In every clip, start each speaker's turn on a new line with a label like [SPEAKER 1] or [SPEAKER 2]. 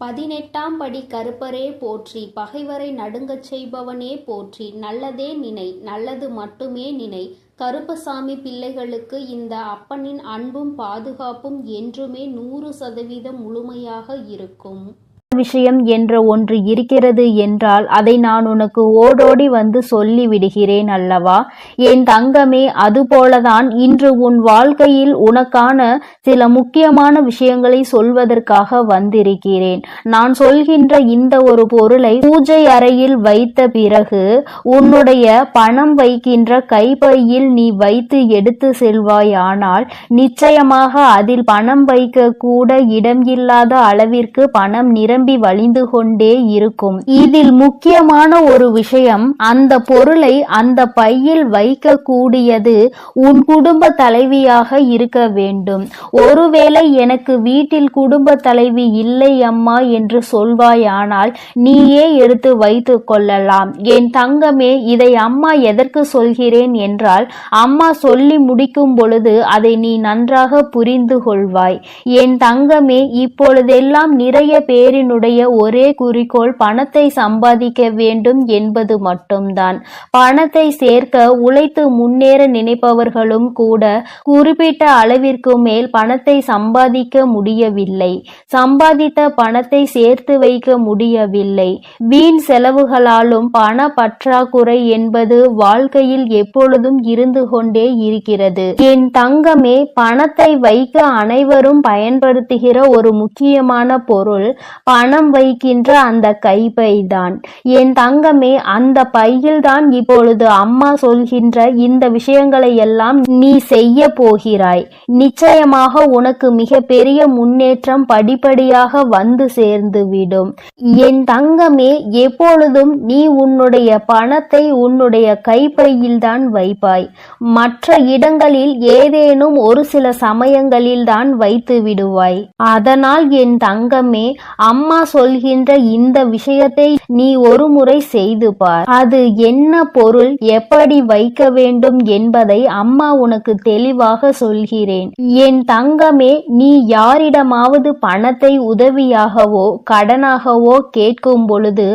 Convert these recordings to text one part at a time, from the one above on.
[SPEAKER 1] 18ஆம் படி கருப்பரே போற்றி, பகைவரை நடுங்கச் செய்பவனே போற்றி, நல்லதே நினை, நல்லது மட்டுமே நினை. கருப்பசாமி பிள்ளைகளுக்கு இந்த அப்பனின் அன்பும் பாதுகாப்பும் என்றுமே 100% முழுமையாக இருக்கும்.
[SPEAKER 2] விஷயம் என்ற ஒன்று இருக்கிறது என்றால் அதை நான் உனக்கு ஓடோடி வந்து சொல்லி விடுகிறேன் அல்லவா என் தங்கமே. அதுபோலதான் இன்று உன் வாழ்க்கையில் உனக்கான சில முக்கியமான விஷயங்களை சொல்வதற்காக வந்திருக்கிறேன். நான் சொல்கின்ற இந்த ஒரு பொருளை பூஜை அறையில் வைத்த பிறகு உன்னுடைய பணம் வைக்கின்ற கைப்பையில் நீ வைத்து எடுத்து செல்வாயானால் நிச்சயமாக அதில் பணம் வைக்க கூட இடம் இல்லாத அளவிற்கு பணம் நிரம்பி வழிந்து கொண்டே இருக்கும். இதில் முக்கியமான ஒரு விஷயம், அந்த பொருளை அந்த பையில் வைக்க கூடியது உன் குடும்ப தலைவியாக இருக்க வேண்டும். ஒருவேளை எனக்கு வீட்டில் குடும்ப தலைவி இல்லை அம்மா என்று சொல்வாயானால் நீயே எடுத்து வைத்து கொள்ளலாம். என் தங்கமே, இதை அம்மா எதற்கு சொல்கிறேன் என்றால், அம்மா சொல்லி முடிக்கும் பொழுது அதை நீ நன்றாக புரிந்து கொள்வாய். என் தங்கமே, இப்பொழுதெல்லாம் நிறைய பேரினுடைய ஒரே குறிக்கோள் பணத்தை சம்பாதிக்க வேண்டும் என்பது மட்டும்தான். பணத்தை சேர்க்க உழைத்து முன்னேற நினைப்பவர்களும் கூட குறிப்பிட்ட அளவிற்கு மேல் பணத்தை சம்பாதிக்க முடியவில்லை. சம்பாதித்த பணத்தை சேர்த்து வைக்க முடியவில்லை. வீண் செலவுகளாலும் பண பற்றாக்குறை என்பது வாழ்க்கையில் எப்பொழுதும் இருந்து கொண்டே இருக்கிறது. என் தங்கமே, பணத்தை வைக்க அனைவரும் பயன்படுத்துகிற ஒரு முக்கியமான பொருள் பணம் வைக்கின்ற அந்த கைப்பைதான். என் தங்கமே, அந்த பையில்தான் இப்பொழுது அம்மா சொல்கின்ற இந்த விஷயங்களை எல்லாம் நீ செய்ய போகிறாய். நிச்சயமாக உனக்கு மிக பெரிய முன்னேற்றம் படிப்படியாக வந்து சேர்ந்துவிடும். என் தங்கமே, எப்பொழுதும் நீ உன்னுடைய பணத்தை உன்னுடைய கைப்பையில்தான் வைப்பாய். மற்ற இடங்களில் ஏதேனும் ஒரு சில சமயங்களில் தான் வைத்து விடுவாய். அதனால் என் தங்கமே, அம்மா சொல்கின்ற இந்த விஷயத்தை நீ ஒரு முறை செய்து பார். அது என்ன பொருள், எப்படி வைக்க வேண்டும் என்பதை அம்மா உனக்கு தெளிவாக சொல்கிறேன். என் தங்கமே, நீ யாரிடமாவது பணத்தை உதவியாகவோ கடனாகவோ கேட்கும் பொழுது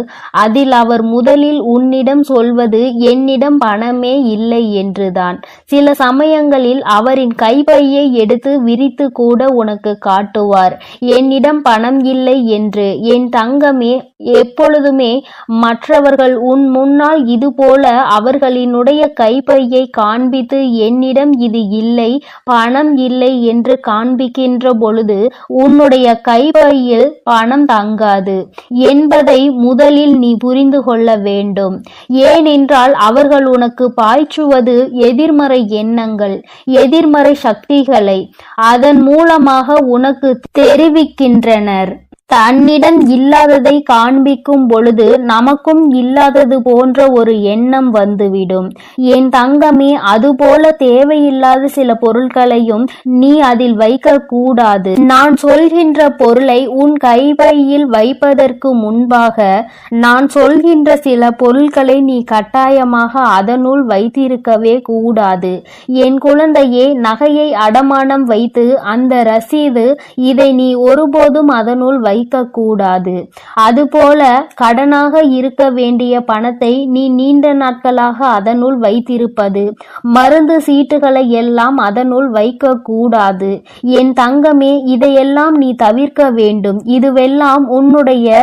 [SPEAKER 2] அதில் அவர் முதலில் உன்னிடம் சொல்வது என்னிடம் பணமே இல்லை என்றுதான். சில சமயங்களில் அவரின் கைப்பையை எடுத்து விரித்து கூட உனக்கு காட்டுவார், என்னிடம் பணம் இல்லை என்று. என் தங்கமே, எப்பொழுதுமே மற்றவர்கள் உன் முன்னால் இதுபோல அவர்களினுடைய கைப்பையை காண்பித்து என்னிடம் இது இல்லை, பணம் இல்லை என்று காண்பிக்கின்ற பொழுது உன்னுடைய கைப்பையில் பணம் தங்காது என்பதை முதலில் நீ புரிந்து கொள்ள வேண்டும். ஏனென்றால் அவர்கள் உனக்கு பாய்ச்சுவது எதிர்மறை எண்ணங்கள், எதிர்மறை சக்திகளை அதன் மூலமாக உனக்கு தெரிவிக்கின்றனர். தன்னிடம் இல்லாததை காண்பிக்கும் பொழுது நமக்கும் இல்லாதது போன்ற ஒரு எண்ணம் வந்துவிடும். என் தங்கமே, அதுபோல தேவையில்லாத சில பொருட்களையும் நீ அதில் வைக்க கூடாது. நான் சொல்கின்ற பொருளை உன் கைப்பையில் வைப்பதற்கு முன்பாக நான் சொல்கின்ற சில பொருட்களை நீ கட்டாயமாக அதனுள் வைத்திருக்கவே கூடாது. என் குழந்தையே, நகையை அடமானம் வைத்து அந்த ரசீது, இதை நீ ஒருபோதும் அதனுள் வைக்கக்கூடாது. அதுபோல கடனாக இருக்க வேண்டிய பணத்தை நீ நீண்ட நாட்களாக அதனுள் வைத்திருப்பது, மருந்து சீட்டுகளை எல்லாம் அதனுள் வைக்க கூடாது. என் தங்கமே, இதையெல்லாம் நீ தவிர்க்க வேண்டும். இதுவெல்லாம் உன்னுடைய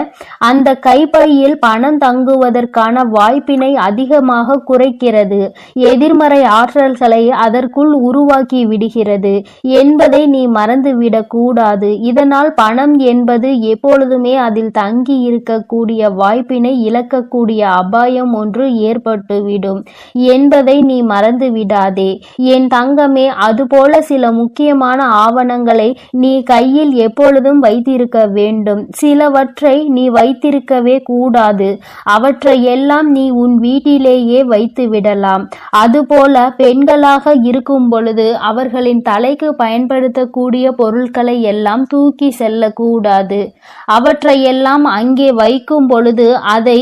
[SPEAKER 2] அந்த கைப்பையில் பணம் தங்குவதற்கான வாய்ப்பினை அதிகமாக குறைக்கிறது, எதிர்மறை ஆற்றல்களை அதற்குள் உருவாக்கி விடுகிறது என்பதை நீ மறந்துவிடக் கூடாது. இதனால் பணம் என்பது எப்பொழுதுமே அதில் தங்கி இருக்கக்கூடிய வாய்ப்பினை இழக்கக்கூடிய அபாயம் ஒன்று ஏற்பட்டுவிடும் என்பதை நீ மறந்து விடாதே. என் தங்கமே, அதுபோல சில முக்கியமான ஆவணங்களை நீ கையில் எப்பொழுதும் வைத்திருக்க வேண்டும். சிலவற்றை நீ வைத்திருக்கவே கூடாது. அவற்றை எல்லாம் நீ உன் வீட்டிலேயே வைத்து விடலாம். அதுபோல பெண்களாக இருக்கும் பொழுது அவர்களின் தலைக்கு பயன்படுத்தக்கூடிய பொருட்களை எல்லாம் தூக்கி செல்லக்கூடாது. அவற்றையெல்லாம் அங்கே வைக்கும் பொழுது அதை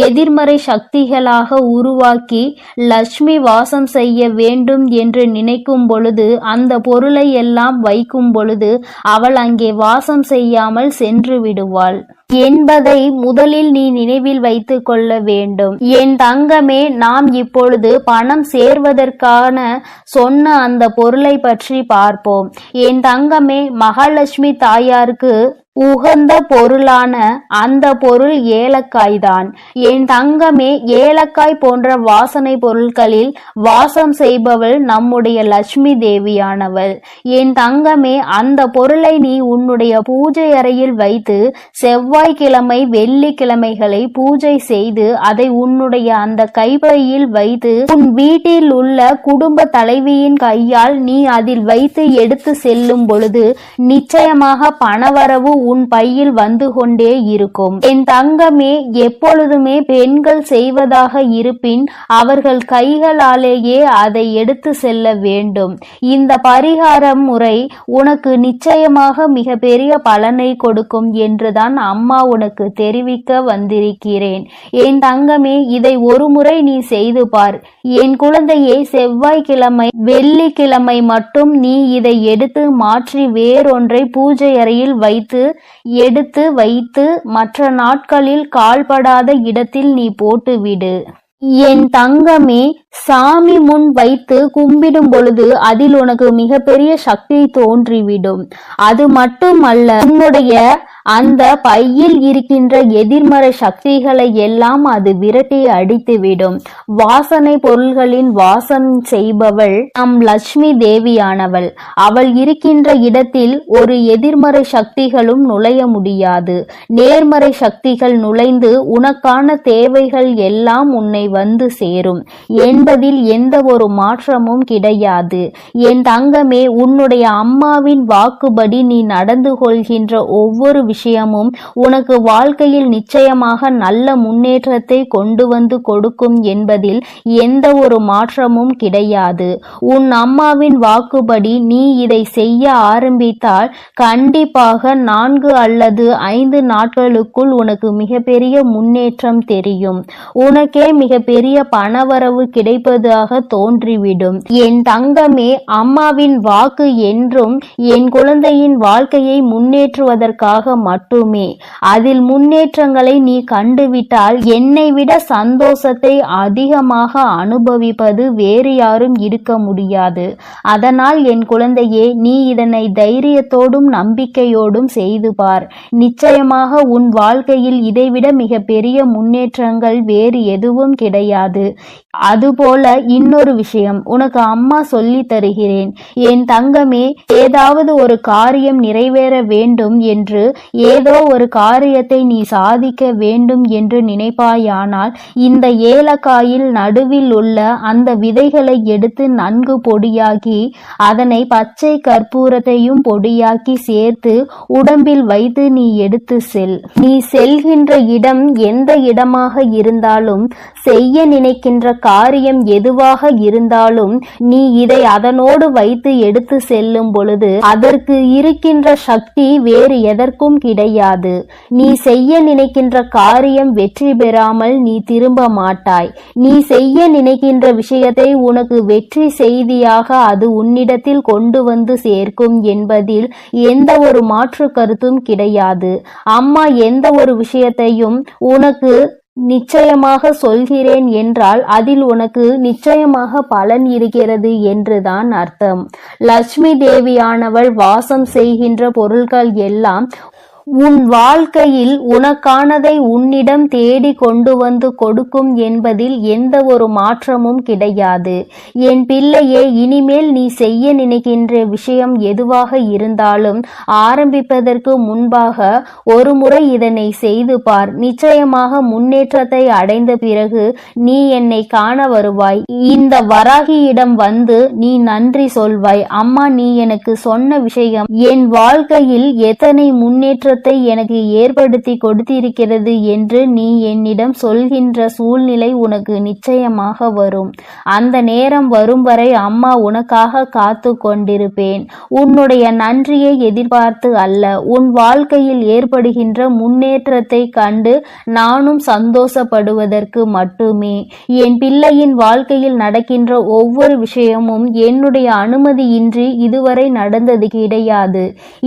[SPEAKER 2] எதிர்மறை சக்திகளாக உருவாக்கி லட்சுமி வாசம் செய்ய வேண்டும் என்று நினைக்கும் பொழுது அந்த பொருளை எல்லாம் வைக்கும் பொழுது அவள் அங்கே வாசம் செய்யாமல் சென்று விடுவாள் என்பதை முதலில் நீ நினைவில் வைத்துக் கொள்ள வேண்டும். என் தங்கமே, நாம் இப்பொழுது பணம் சேர்வதற்கான சொன்ன அந்த பொருளை பற்றி பார்ப்போம். என் தங்கமே, மகாலட்சுமி தாயாருக்கு உகந்த பொருளான அந்த பொருள் ஏலக்காய் தான். என் தங்கமே, ஏலக்காய் போன்ற வாசனை பொருட்களில் வாசம் செய்பவள் நம்முடைய லட்சுமி தேவியானவள். என் தங்கமே, அந்த பொருளை நீ உன்னுடைய பூஜை அறையில் வைத்து செவ்வாய்க்கிழமை வெள்ளிக்கிழமைகளை பூஜை செய்து அதை உன்னுடைய அந்த கைப்பையில் வைத்து உன் வீட்டில் உள்ள குடும்ப தலைவியின் கையால் நீ அதில் வைத்து எடுத்து செல்லும் பொழுது நிச்சயமாக பணவரவு உன் பையில் வந்து கொண்டே இருக்கும். என் தங்கமே, எப்பொழுதுமே பெண்கள் செய்வதாக இருப்பின் அவர்கள் கைகளாலேயே அதை எடுத்து செல்ல வேண்டும். இந்த பரிகார முறை உனக்கு நிச்சயமாக மிக பெரிய பலனை கொடுக்கும் என்றுதான் அம்மா உனக்கு தெரிவிக்க வந்திருக்கிறேன். என் தங்கமே, இதை ஒரு முறை நீ செய்து பார். என் குழந்தையை செவ்வாய்க்கிழமை வெள்ளிக்கிழமை மட்டும் நீ இதை எடுத்து மாற்றி வேறொன்றை பூஜை அறையில் எடுத்து வைத்து மற்ற நாட்களில் கால்படாத இடத்தில் நீ போட்டுவிடு. என் தங்கமே, சாமி முன் வைத்து கும்பிடும் பொழுது அதில் உனக்கு மிகப்பெரிய சக்தி தோன்றிவிடும். அது மட்டுமல்ல, உன்னுடைய அந்த பையில் இருக்கின்ற எதிர்மறை சக்திகளை எல்லாம் அது விரட்டி அடித்துவிடும். வாசனை பொருள்களின் வாசம் செய்பவள் நம் லட்சுமி தேவியானவள். அவள் இருக்கின்ற இடத்தில் ஒரு எதிர்மறை சக்திகளும் நுழைய முடியாது. நேர்மறை சக்திகள் நுழைந்து உனக்கான தேவைகள் எல்லாம் உன்னை வந்து சேரும் என்பதில் எந்த ஒரு மாற்றமும் கிடையாது. என் தங்கமே, உன்னுடைய அம்மாவின் வாக்குப்படி நீ நடந்து கொள்கின்ற ஒவ்வொரு விஷயமும் உனக்கு வாழ்க்கையில் நிச்சயமாக நல்ல முன்னேற்றத்தை கொண்டு வந்து கொடுக்கும் என்பதில் எந்த ஒரு மாற்றமும் கிடையாது. உன் அம்மாவின் வாக்குப்படி நீ இதை செய்ய ஆரம்பித்தால் கண்டிப்பாக 4 அல்லது 5 நாட்களுக்குள் உனக்கு மிகப்பெரிய முன்னேற்றம் தெரியும். உனக்கே மிகப்பெரிய பணவரவு கிடைப்பதாக தோன்றிவிடும். என் தங்கமே, அம்மாவின் வாக்கு என்றும் என் குழந்தையின் வாழ்க்கையை முன்னேற்றுவதற்காக மட்டுமே. அதில் முன்னேற்றங்களை நீ கண்டுவிட்டால் என்னை விட சந்தோஷத்தை அதிகமாக அனுபவிப்பது வேறு யாரும் இருக்க முடியாது. அதனால் என் குழந்தையே, நீ இதனை தைரியத்தோடும் நம்பிக்கையோடும் செய்து பார். நிச்சயமாக உன் வாழ்க்கையில் இதைவிட மிக பெரிய முன்னேற்றங்கள் வேறு எதுவும் கிடையாது. அதுபோல இன்னொரு விஷயம் உனக்கு அம்மா சொல்லி தருகிறேன். என் தங்கமே, ஏதாவது ஒரு காரியம் நிறைவேற வேண்டும் என்று, ஏதோ ஒரு காரியத்தை நீ சாதிக்க வேண்டும் என்று நினைப்பாயானால் இந்த ஏலக்காயில் நடுவில் உள்ள அந்த விதைகளை எடுத்து நன்கு பொடியாக்கி அதனை பச்சை கற்பூரத்தையும் பொடியாக்கி சேர்த்து உடம்பில் வைத்து நீ எடுத்து செல். நீ செல்கின்ற இடம் எந்த இடமாக இருந்தாலும், செய்ய நினைக்கின்ற காரியம் எதுவாக இருந்தாலும், நீ இதை அதனோடு வைத்து எடுத்து செல்லும் பொழுது அதற்கு இருக்கின்ற சக்தி வேறு எதற்கும் கிடையாது. நீ செய்ய நினைக்கின்ற காரியம் வெற்றி பெறாமல் நீ திரும்ப மாட்டாய். நீ செய்ய நினைக்கின்ற விஷயத்தை உனக்கு வெற்றி செய்தியாக அது உன்னிடத்தில் கொண்டு வந்து சேர்க்கும் என்பதில் எந்த ஒரு மாற்று கருத்தும் கிடையாது. அம்மா எந்த ஒரு விஷயத்தையும் உனக்கு நிச்சயமாக சொல்கிறேன் என்றால் அதில் உனக்கு நிச்சயமாக பலன் இருக்கிறது என்றுதான் அர்த்தம். லட்சுமி தேவியானவள் வாசம் செய்கின்ற பொருட்கள் எல்லாம் உன் வாழ்க்கையில் உனக்கானதை உன்னிடம் தேடி கொண்டு வந்து கொடுக்கும் என்பதில் எந்த ஒரு மாற்றமும் கிடையாது. என் பிள்ளையே, இனிமேல் நீ செய்ய நினைக்கின்ற விஷயம் எதுவாக இருந்தாலும் ஆரம்பிப்பதற்கு முன்பாக ஒரு முறை இதனை செய்து பார். நிச்சயமாக முன்னேற்றத்தை அடைந்த பிறகு நீ என்னை காண வருவாய். இந்த வராகியிடம் வந்து நீ நன்றி சொல்வாய். அம்மா, நீ எனக்கு சொன்ன விஷயம் என் வாழ்க்கையில் எத்தனை முன்னேற்ற முன்னேற்றத்தை எனக்கு ஏற்படுத்தி கொடுத்திருக்கிறது என்று நீ என்னிடம் சொல்கின்ற சூழ்நிலை உனக்கு நிச்சயமாக வரும். அந்த நேரம் வரும் வரை அம்மா உனக்காக காத்து கொண்டிருப்பேன். உன்னுடைய நன்றியை எதிர்பார்த்து அல்ல, உன் வாழ்க்கையில் ஏற்படுகின்ற முன்னேற்றத்தை கண்டு நானும் சந்தோஷப்படுவதற்கு மட்டுமே. என் பிள்ளையின் வாழ்க்கையில் நடக்கின்ற ஒவ்வொரு விஷயமும் என்னுடைய அனுமதியின்றி இதுவரை நடந்தது கிடையாது.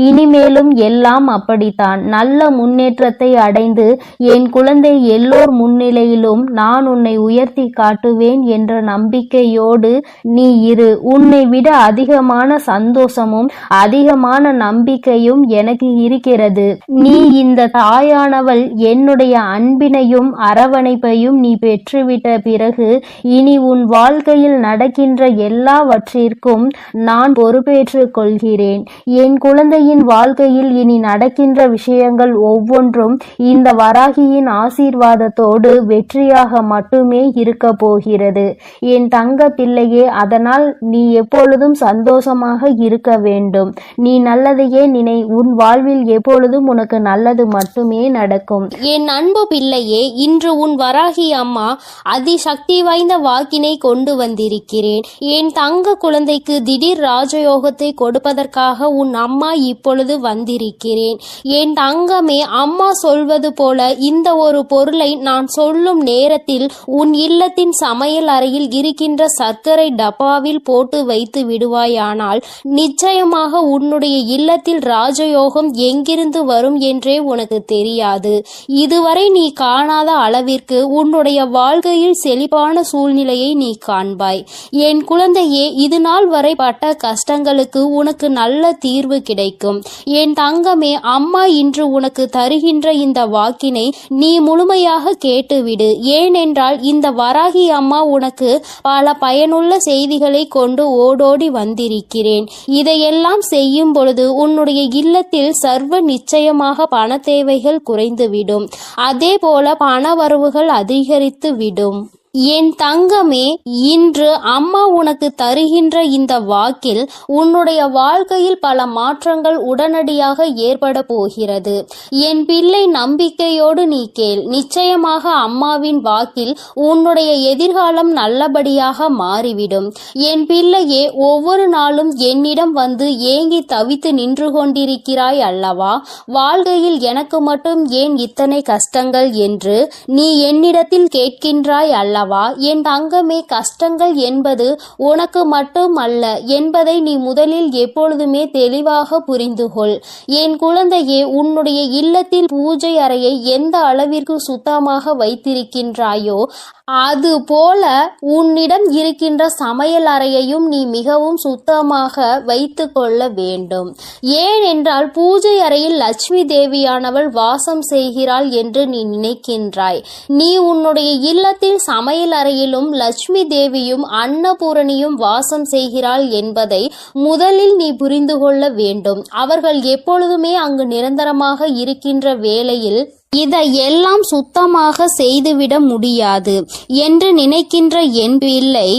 [SPEAKER 2] இனிமேலும் எல்லாம் அப்படித்தான். நல்ல முன்னேற்றத்தை அடைந்து என் குழந்தை எல்லோர் முன்னிலையிலும் நான் உன்னை உயர்த்தி காட்டுவேன் என்ற நம்பிக்கையோடு நீ இரு. உன்னை விட அதிகமான சந்தோஷமும் அதிகமான நம்பிக்கையும் எனக்கு இருக்கிறது. நீ இந்த தாயானவள் என்னுடைய அன்பினையும் அரவணைப்பையும் நீ பெற்றுவிட்ட பிறகு இனி உன் வாழ்க்கையில் நடக்கின்ற எல்லாவற்றிற்கும் நான் பொறுப்பேற்றுக் கொள்கிறேன். என் குழந்தையின் வாழ்க்கையில் இனி நடக்கின்ற விஷயங்கள் ஒவ்வொன்றும் இந்த வராகியின் ஆசீர்வாதத்தோடு வெற்றியாக மட்டுமே இருக்க போகிறது என் தங்க பிள்ளையே. அதனால் நீ எப்பொழுதும் சந்தோஷமாக இருக்க வேண்டும். நீ நல்லதையே நினை. உன் வாழ்வில் எப்பொழுதும் உனக்கு நல்லது மட்டுமே நடக்கும்.
[SPEAKER 1] என் அன்பு பிள்ளையே, இன்று உன் வராகி அம்மா அதிசக்தி வாய்ந்த வாக்கினை கொண்டு வந்திருக்கிறேன். என் தங்க குழந்தைக்கு திடீர் ராஜயோகத்தை கொடுப்பதற்காக உன் அம்மா இப்பொழுது வந்திருக்கிறேன். என் தங்கமே, அம்மா சொல்வது போல இந்த ஒரு பொருளை நான் சொல்லும் நேரத்தில் உன் இல்லத்தின் சமையல் அறையில் இருக்கின்ற சர்க்கரை டப்பாவில் போட்டு வைத்து விடுவாயானால் நிச்சயமாக உன்னுடைய இல்லத்தில் ராஜயோகம் எங்கிருந்து வரும் என்றே உனக்கு தெரியாது. இதுவரை நீ காணாத அளவிற்கு உன்னுடைய வாழ்க்கையில் செழிப்பான சூழ்நிலையை நீ காண்பாய். என் குழந்தையே, இது நாள் வரை பட்ட கஷ்டங்களுக்கு உனக்கு நல்ல தீர்வு கிடைக்கும். என் தங்கமே, அம்மா இன்று உனக்கு தருகின்ற இந்த வாக்கினை நீ முழுமையாக கேட்டுவிடு. ஏனென்றால் இந்த வராகி அம்மா உனக்கு பல பயனுள்ள செய்திகளை கொண்டு ஓடோடி வந்திருக்கிறேன். இதையெல்லாம் செய்யும் பொழுது உன்னுடைய இல்லத்தில் சர்வ நிச்சயமாக பண தேவைகள் குறைந்துவிடும். அதே போல பண வரவுகள் அதிகரித்து விடும். என் தங்கமே, இன்று அம்மா உனக்கு தருகின்ற இந்த வாக்கில் உன்னுடைய வாழ்க்கையில் பல மாற்றங்கள் உடனடியாக ஏற்பட போகிறது. என் பிள்ளை, நம்பிக்கையோடு நீ கேள். நிச்சயமாக அம்மாவின் வாக்கில் உன்னுடைய எதிர்காலம் நல்லபடியாக மாறிவிடும். என் பிள்ளையே, ஒவ்வொரு நாளும் என்னிடம் வந்து ஏங்கி தவித்து நின்று கொண்டிருக்கிறாய் அல்லவா? வாழ்க்கையில் எனக்கு மட்டும் ஏன் இத்தனை கஷ்டங்கள் என்று நீ என்னிடத்தில் கேட்கின்றாய் அல்லவா? என் தங்கமே, கஷ்டங்கள் என்பது உனக்கு மட்டும் அல்ல என்பதை நீ முதலில் எப்பொழுதுமே தெளிவாக புரிந்துகொள். என் குழந்தையே, உன்னுடைய இல்லத்தில் பூஜை அறையை எந்த அளவிற்கு சுத்தமாக வைத்திருக்கின்றாயோ அது போல உன்னிடம் இருக்கின்ற சமையல் அறையையும் நீ மிகவும் சுத்தமாக வைத்து கொள்ள வேண்டும். ஏனென்றால் பூஜை அறையில் லட்சுமி தேவியானவள் வாசம் செய்கிறாள் என்று நீ நினைக்கின்றாய். நீ உன்னுடைய இல்லத்தில் சமையல் அறையிலும் லட்சுமி தேவியும் அன்னபூரணியும் வாசம் செய்கிறாள் என்பதை முதலில் நீ புரிந்து கொள்ள வேண்டும். அவர்கள் எப்பொழுதுமே அங்கு நிரந்தரமாக இருக்கின்ற வேளையில் இதையெல்லாம் சுத்தமாக செய்துவிட முடியாது என்று நினைக்கின்ற என் பிள்ளை,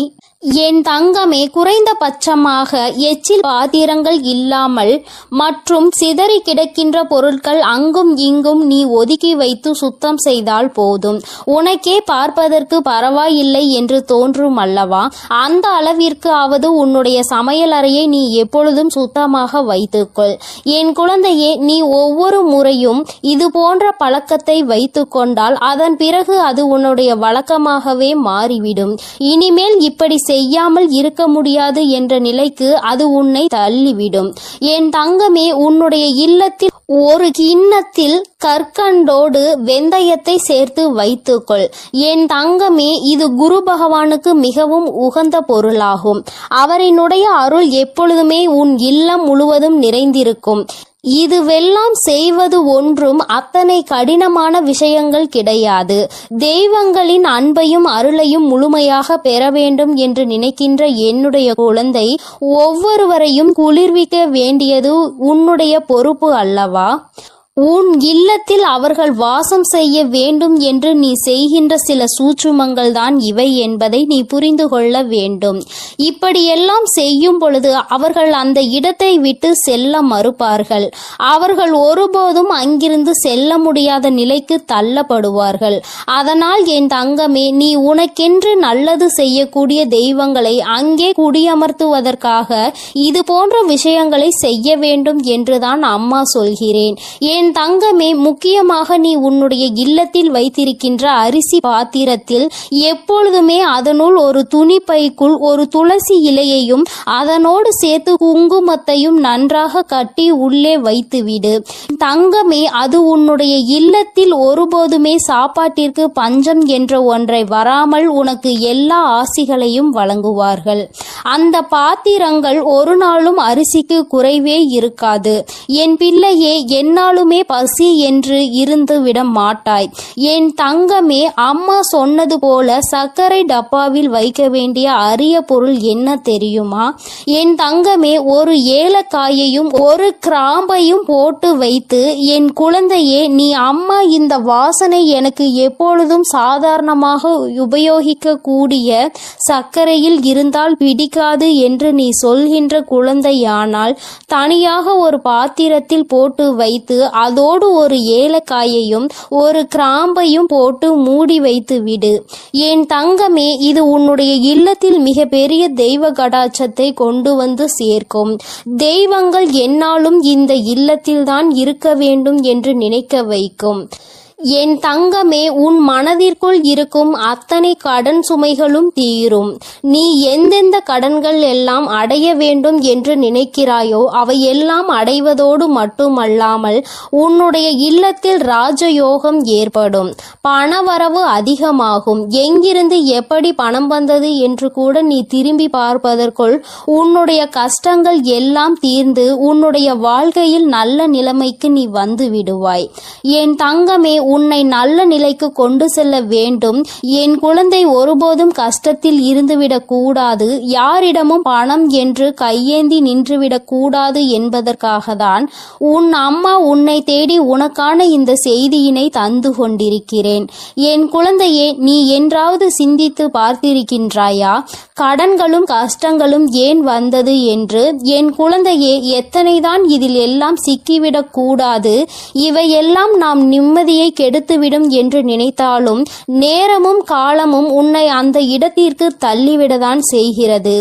[SPEAKER 1] என் தங்கமே, குறைந்தபட்சமாக எச்சில் பாத்திரங்கள் இல்லாமல் மற்றும் சிதறி கிடக்கின்ற பொருட்கள் அங்கும் இங்கும் நீ ஒதுக்கி வைத்து சுத்தம் செய்தால் போதும். உனக்கே பார்ப்பதற்கு பரவாயில்லை என்று தோன்றும் அல்லவா? அந்த அளவிற்கு ஆவது உன்னுடைய சமையல் அறையை நீ எப்பொழுதும் சுத்தமாக வைத்துக்கொள். என் குழந்தையே, நீ ஒவ்வொரு முறையும் இது போன்ற பழக்கத்தை வைத்து கொண்டால் அதன் பிறகு அது உன்னுடைய வழக்கமாகவே மாறிவிடும். இனிமேல் இப்படி செய்யாமல் இருக்க முடியாது என்ற நிலைக்கு அது உன்னை தள்ளிவிடும். என் தங்கமே, உன்னுடைய இல்லத்தில் ஒரு கிண்ணத்தில் கற்கண்டோடு வெந்தயத்தை சேர்த்து வைத்துக்கொள். என் தங்கமே, இது குரு பகவானுக்கு மிகவும் உகந்த பொருளாகும். அவரினுடைய அருள் எப்பொழுதுமே உன் இல்லம் முழுவதும் நிறைந்திருக்கும். இதுவெல்லாம் செய்வது ஒன்றும் அத்தனை கடினமான விஷயங்கள் கிடையாது. தெய்வங்களின் அன்பையும் அருளையும் முழுமையாக பெற வேண்டும் என்று நினைக்கின்ற என்னுடைய குழந்தை, ஒவ்வொருவரையும் குளிர்விக்க வேண்டியது உன்னுடைய பொறுப்பு அல்லவா? உன் இல்லத்தில் அவர்கள் வாசம் செய்ய வேண்டும் என்று நீ செய்கின்ற சில சூட்சுமங்கள் தான் இவை என்பதை நீ புரிந்து கொள்ள வேண்டும். இப்படியெல்லாம் செய்யும் பொழுது அவர்கள் அந்த இடத்தை விட்டு செல்ல மறுப்பார்கள். அவர்கள் ஒருபோதும் அங்கிருந்து செல்ல முடியாத நிலைக்கு தள்ளப்படுவார்கள். அதனால் என் தங்கமே, நீ உனக்கென்று நல்லது செய்யக்கூடிய தெய்வங்களை அங்கே குடியமர்த்துவதற்காக இது போன்ற விஷயங்களை செய்ய வேண்டும் என்றுதான் அம்மா சொல்கிறேன். என் தங்கமே, முக்கியமாக நீ உன்னுடைய இல்லத்தில் வைத்திருக்கின்ற அரிசி பாத்திரத்தில் எப்பொழுதுமே அதனுள் ஒரு துணி பைக்குள் ஒரு துளசி இலையையும் அதனோடு சேர்த்து குங்குமத்தையும் நன்றாக கட்டி உள்ளே வைத்துவிடு. தங்கமே, அது உன்னுடைய இல்லத்தில் ஒருபோதுமே சாப்பாட்டிற்கு பஞ்சம் என்ற ஒன்றை வராமல் உனக்கு எல்லா ஆசிகளையும் வழங்குவார்கள். அந்த பாத்திரங்கள் ஒரு நாளும் அரிசிக்கு குறைவே இருக்காது. என் பிள்ளையே, என்னாலுமே பசி என்று இருந்து விட மாட்டாய். என் தங்கமே, அம்மா சொன்னது போல சர்க்கரை டப்பாவில் வைக்க வேண்டிய அரிய பொருள் என்ன தெரியுமா? என் தங்கமே, ஒரு ஏலக்காயையும் ஒரு கிராம்பையும் போட்டு வைத்து, என் குழந்தையே, நீ அம்மா இந்த வாசனை எனக்கு எப்பொழுதும் சாதாரணமாக உபயோகிக்க கூடிய சர்க்கரையில் இருந்தால் பிடிக்காது என்று நீ சொல்கின்ற குழந்தையானால் தனியாக ஒரு பாத்திரத்தில் போட்டு வைத்து அதோடு ஒரு ஏலக்காயையும் ஒரு கிராம்பையும் போட்டு மூடி வைத்து விடு. என் தங்கமே, இது உன்னுடைய இல்லத்தில் மிக பெரிய தெய்வ கடாட்சத்தை கொண்டு வந்து சேர்க்கும். தெய்வங்கள் என்னாலும் இந்த இல்லத்தில்தான் இருக்க வேண்டும் என்று நினைக்க வைக்கும். என் தங்கமே, உன் மனதிற்குள் இருக்கும் அத்தனை கடன் சுமைகளும் தீரும். நீ எந்தெந்த கடன்கள் எல்லாம் அடைய வேண்டும் என்று நினைக்கிறாயோ அவை எல்லாம் அடைவதோடு மட்டுமல்லாமல் உன்னுடைய இல்லத்தில் ராஜயோகம் ஏற்படும். பணவரவு அதிகமாகும். எங்கிருந்து எப்படி பணம் வந்தது என்று கூட நீ திரும்பி பார்ப்பதற்குள் உன்னுடைய கஷ்டங்கள் எல்லாம் தீர்ந்து உன்னுடைய வாழ்க்கையில் நல்ல நிலைமைக்கு நீ வந்து விடுவாய். என் தங்கமே, உன்னை நல்ல நிலைக்கு கொண்டு செல்ல வேண்டும். என் குழந்தை ஒருபோதும் கஷ்டத்தில் இருந்துவிடக் கூடாது. யாரிடமும் பணம் என்று கையேந்தி நின்றுவிடக் கூடாது என்பதற்காக தான் உன் அம்மா உன்னை தேடி உனக்கான இந்த செய்தியினை தந்து கொண்டிருக்கிறேன். என் குழந்தையே, நீ என்றாவது சிந்தித்து பார்த்திருக்கின்றாயா கடன்களும் கஷ்டங்களும் ஏன் வந்தது என்று? என் குழந்தையே, எத்தனைதான் இதில் எல்லாம் சிக்கிவிடக் கூடாது. இவையெல்லாம் நாம் நிம்மதியை கெடுத்துவிடும் என்று நினைத்தாலும் நேரமும் காலமும் உன்னை அந்த இடத்திற்கு தள்ளிவிடதான் செய்கிறது.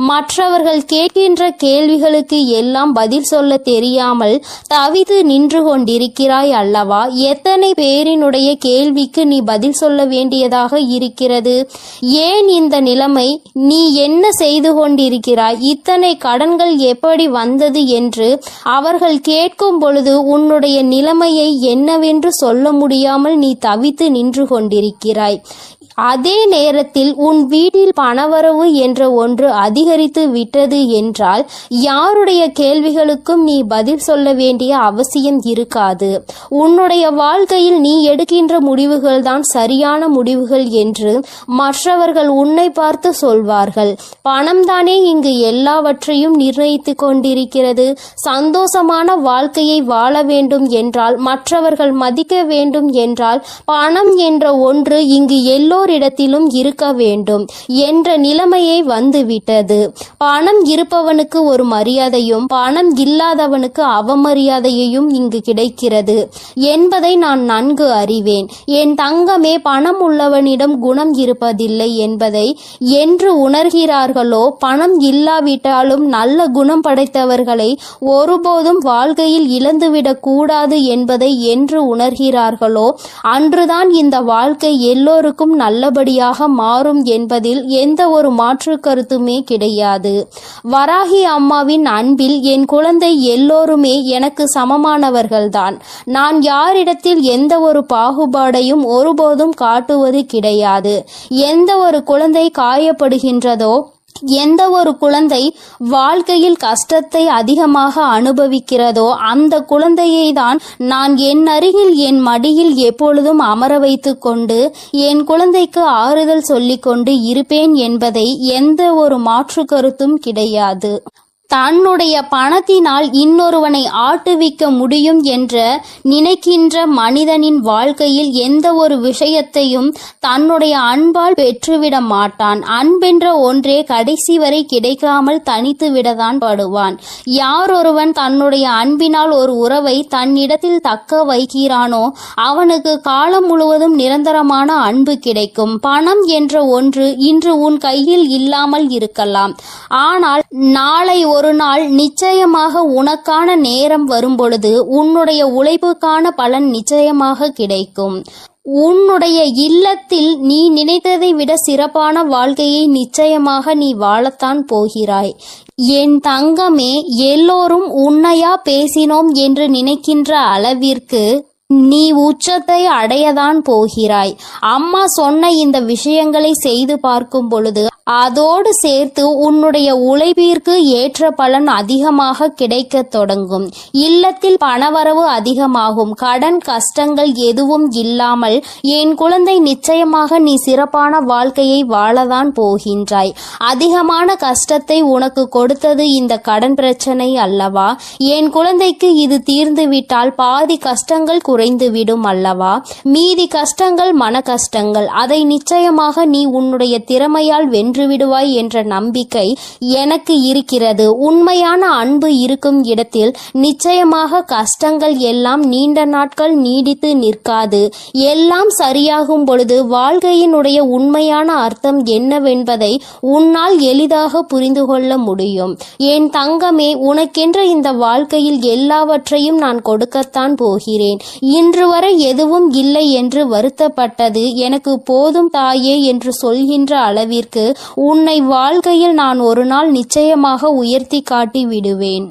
[SPEAKER 1] மற்றவர்கள் கேட்கின்ற கேள்விகளுக்கு எல்லாம் பதில் சொல்ல தெரியாமல் தவித்து நின்று கொண்டிருக்கிறாய் அல்லவா? எத்தனை பேரினுடைய கேள்விக்கு நீ பதில் சொல்ல வேண்டியதாக இருக்கிறது? ஏன் இந்த நிலைமை? நீ என்ன செய்து கொண்டிருக்கிறாய்? இத்தனை கடன்கள் எப்படி வந்தது என்று அவர்கள் கேட்கும் பொழுது உன்னுடைய நிலைமையை என்னவென்று சொல்ல முடியாமல் நீ தவித்து நின்று கொண்டிருக்கிறாய். அதே நேரத்தில் உன் வீட்டில் பணவரவு என்ற ஒன்று அதிகரித்து விட்டது என்றால் யாருடைய கேள்விகளுக்கும் நீ பதில் சொல்ல வேண்டிய அவசியம் இருக்காது. உன்னுடைய வாழ்க்கையில் நீ எடுக்கின்ற முடிவுகள் தான் சரியான முடிவுகள் என்று மற்றவர்கள் உன்னை பார்த்து சொல்வார்கள். பணம் தானே இங்கு எல்லாவற்றையும் நிர்ணயித்து கொண்டிருக்கிறது. சந்தோஷமான வாழ்க்கையை வாழ வேண்டும் என்றால், மற்றவர்கள் மதிக்க வேண்டும் என்றால், பணம் என்ற ஒன்று இங்கு எல்லோரிடத்திலும் இருக்க வேண்டும் என்ற நிலைமையை வந்துவிட்டது. பணம் இருப்பவனுக்கு ஒரு மரியாதையும் பணம் இல்லாதவனுக்கு அவமரியாதையையும் இங்கு கிடைக்கிறது என்பதை நான் நன்கு அறிவேன். என் தங்கமே, பணம் உள்ளவனிடம் குணம் இருப்பதில்லை என்பதை என்று உணர்கிறார்களோ, பணம் இல்லாவிட்டாலும் நல்ல குணம் படைத்தவர்களை ஒருபோதும் வாழ்க்கையில் இழந்துவிடக் கூடாது என்பதை என்று உணர்கிறார்களோ அன்றுதான் இந்த வாழ்க்கை எல்லோருக்கும் நல்லபடியாக மாறும் என்பதில் எந்த ஒரு மாற்று கருத்துமே கிடையாது. வராகி அம்மாவின் அன்பில் என் குழந்தை எல்லோருமே எனக்கு சமமானவர்கள்தான். நான் யாரிடத்தில் எந்த ஒரு பாகுபாடையும் ஒருபோதும் காட்டுவது கிடையாது. எந்த ஒரு குழந்தை காயப்படுகின்றதோ, எந்த ஒரு குழந்தை வாழ்க்கையில் கஷ்டத்தை அதிகமாக அனுபவிக்கிறதோ அந்த குழந்தையை தான் நான் என் அருகில் என் மடியில் எப்பொழுதும் அமர வைத்து கொண்டு என் குழந்தைக்கு ஆறுதல் சொல்லிக்கொண்டு இருப்பேன் என்பதை எந்த ஒரு மாற்று கருத்தும் கிடையாது. தன்னுடைய பணத்தினால் இன்னொருவனை ஆட்டுவிக்க முடியும் என்ற நினைக்கின்ற மனிதனின் வாழ்க்கையில் எந்த ஒரு விஷயத்தையும் தன்னுடைய அன்பால் பெற்றுவிட மாட்டான். அன்பென்ற ஒன்றே கடைசி வரை கிடைக்காமல் தனித்து விடத்தான் படுவான். யார் ஒருவன் தன்னுடைய அன்பினால் ஒரு உறவை தன்னிடத்தில் தக்க வைக்கிறானோ அவனுக்கு காலம் முழுவதும் நிரந்தரமான அன்பு கிடைக்கும். பணம் என்ற ஒன்று இன்று உன் கையில் இல்லாமல் இருக்கலாம், ஆனால் நாளை ஒரு நாள் நிச்சயமாக உனக்கான நேரம் வரும்பொழுது உன்னுடைய உழைப்புக்கான பலன் நிச்சயமாக கிடைக்கும். உன்னுடைய இல்லத்தில் நீ நினைத்ததை விட சிறப்பான வாழ்க்கையை நிச்சயமாக நீ வாழத்தான் போகிறாய். என் தங்கமே, எல்லோரும் உன்னையா பேசினோம் என்று நினைக்கின்ற அளவிற்கு நீ உச்சத்தை அடையதான் போகிறாய். அம்மா சொன்ன இந்த விஷயங்களை செய்து பார்க்கும் பொழுது அதோடு சேர்த்து உன்னுடைய உழைப்பிற்கு ஏற்ற பலன் அதிகமாக கிடைக்க தொடங்கும். இல்லத்தில் பணவரவு அதிகமாகும். கடன் கஷ்டங்கள் எதுவும் இல்லாமல் என் குழந்தை நிச்சயமாக நீ சிறப்பான வாழ்க்கையை வாழதான் போகின்றாய். அதிகமான கஷ்டத்தை உனக்கு கொடுத்தது இந்த கடன் பிரச்சனை அல்லவா? என் குழந்தைக்கு இது தீர்ந்துவிட்டால் பாதி கஷ்டங்கள் குறைந்துவிடும் அல்லவா? மீதி கஷ்டங்கள் மன கஷ்டங்கள். அதை நிச்சயமாக நீ உன்னுடைய திறமையால் வென்று விடுவாய் என்ற நம்பிக்கை எனக்கு இருக்கிறது. உண்மையான அன்பு இருக்கும் இடத்தில் நிச்சயமாக கஷ்டங்கள் எல்லாம் நீண்ட நாட்கள் நீடித்து நிற்காது. எல்லாம் சரியாகும் பொழுது வாழ்க்கையினுடைய உண்மையான அர்த்தம் என்னவென்பதை உன்னால் எளிதாக புரிந்து கொள்ள முடியும். என் தங்கமே, உனக்கென்ற இந்த வாழ்க்கையில் எல்லாவற்றையும் நான் கொடுக்கத்தான் போகிறேன். இன்று வரை எதுவும் இல்லை என்று வருத்தப்பட்டது எனக்கு போதும் தாயே என்று சொல்கின்ற அளவிற்கு உன்னை வாழ்க்கையில் நான் ஒரு நாள் நிச்சயமாக உயர்த்தி காட்டி விடுவேன்.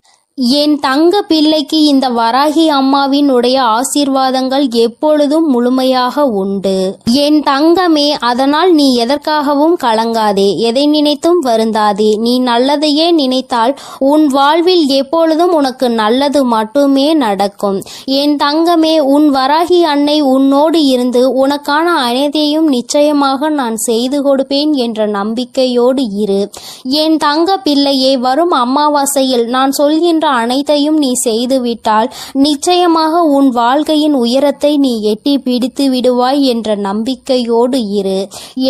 [SPEAKER 1] என் தங்க பிள்ளைக்கு இந்த வராகி அம்மாவின் உடைய ஆசீர்வாதங்கள் எப்பொழுதும் முழுமையாக உண்டு. என் தங்கமே, அதனால் நீ எதற்காகவும் கலங்காதே, எதை நினைத்தும் வருந்தாதே. நீ நல்லதையே நினைத்தால் உன் வாழ்வில் எப்பொழுதும் உனக்கு நல்லது மட்டுமே நடக்கும். என் தங்கமே, உன் வராகி அன்னை உன்னோடு இருந்து உனக்கான அனைத்தையும் நிச்சயமாக நான் செய்து கொடுப்பேன் என்ற நம்பிக்கையோடு இரு. என் தங்க பிள்ளையே, வரும் அமாவாசையில் நான் சொல்கின்ற அனைத்தையும் நீ செய்துவிட்டால் நிச்சயமாக உன் வாழ்க்கையின் உயரத்தை நீ எட்டி பிடித்து விடுவாய் என்ற நம்பிக்கையோடு இரு.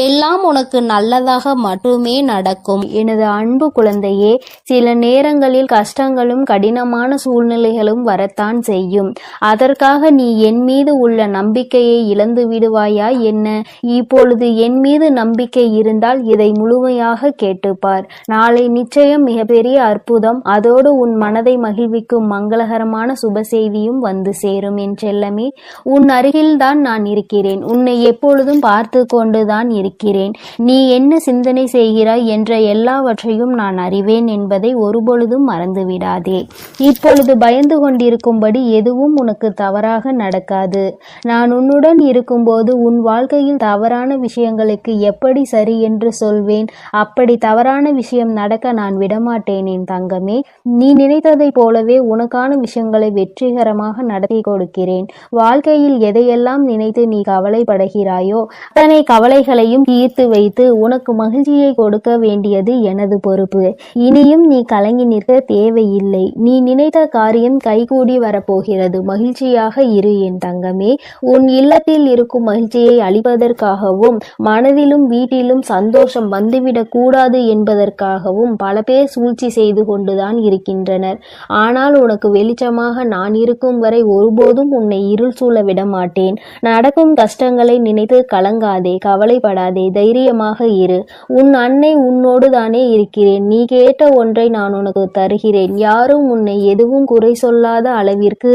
[SPEAKER 1] எல்லாம் உனக்கு நல்லதாக மட்டுமே நடக்கும்.
[SPEAKER 2] எனது அன்பு குழந்தையே, சில நேரங்களில் கஷ்டங்களும் கடினமான சூழ்நிலைகளும் வரத்தான் செய்யும். அதற்காக நீ என் மீது உள்ள நம்பிக்கையை இழந்து விடுவாயா என்ன? இப்பொழுது என் மீது நம்பிக்கை இருந்தால் இதை முழுமையாக கேட்டுப்பார். நாளை நிச்சயம் மிகப்பெரிய அற்புதம், அதோடு உன் மனதை மகிழ்விக்கும் மங்களகரமான சுப செய்தியும் வந்து சேரும். என் செல்லமே, உன் அருகில்தான் நான் இருக்கிறேன். உன்னை எப்பொழுதும் பார்த்து கொண்டுதான் இருக்கிறேன். நீ என்ன சிந்தனை செய்கிறாய் என்ற எல்லாவற்றையும் நான் அறிவேன் என்பதை ஒருபொழுதும் மறந்துவிடாதே. இப்பொழுது பயந்து கொண்டிருக்கும்படி எதுவும் உனக்கு தவறாக நடக்காது. நான் உன்னுடன் இருக்கும்போது உன் வாழ்க்கையில் தவறான விஷயங்களுக்கு எப்படி சரி என்று சொல்வேன்? அப்படி தவறான விஷயம் நடக்க நான் விடமாட்டேன். என் தங்கமே, நீ நினைத்ததை போலவே உனக்கான விஷயங்களை வெற்றிகரமாக நடத்தி கொடுக்கிறேன். வாழ்க்கையில் எதையெல்லாம் நினைத்து நீ கவலைப்படுகிறாயோ அத்தனை கவலைகளையும் தீர்த்து வைத்து உனக்கு மகிழ்ச்சியை கொடுக்க வேண்டியது எனது பொறுப்பு. இனியும் நீ கலங்கி நிற்க தேவையில்லை. நீ நினைத்த காரியம் கைகூடி வரப்போகிறது. மகிழ்ச்சியாக இரு என் தங்கமே. உன் இல்லத்தில் இருக்கும் மகிழ்ச்சியை அளிப்பதற்காகவும் மனதிலும் வீட்டிலும் சந்தோஷம் வந்துவிடக் கூடாது என்பதற்காகவும் பல பேர் சூழ்ச்சி செய்து கொண்டுதான் இருக்கின்றனர். ஆனால் உனக்கு வெளிச்சமாக நான் இருக்கும் வரை ஒருபோதும் உன்னை இருள் சூழ விட மாட்டேன். நடக்கும் கஷ்டங்களை நினைத்து கலங்காதே, கவலைப்படாதே, தைரியமாக இரு. உன் அன்னை உன்னோடு தானே இருக்கிறேன். நீ கேட்ட ஒன்றை நான் உனக்கு தருகிறேன். யாரும் உன்னை எதுவும் குறை சொல்லாத அளவிற்கு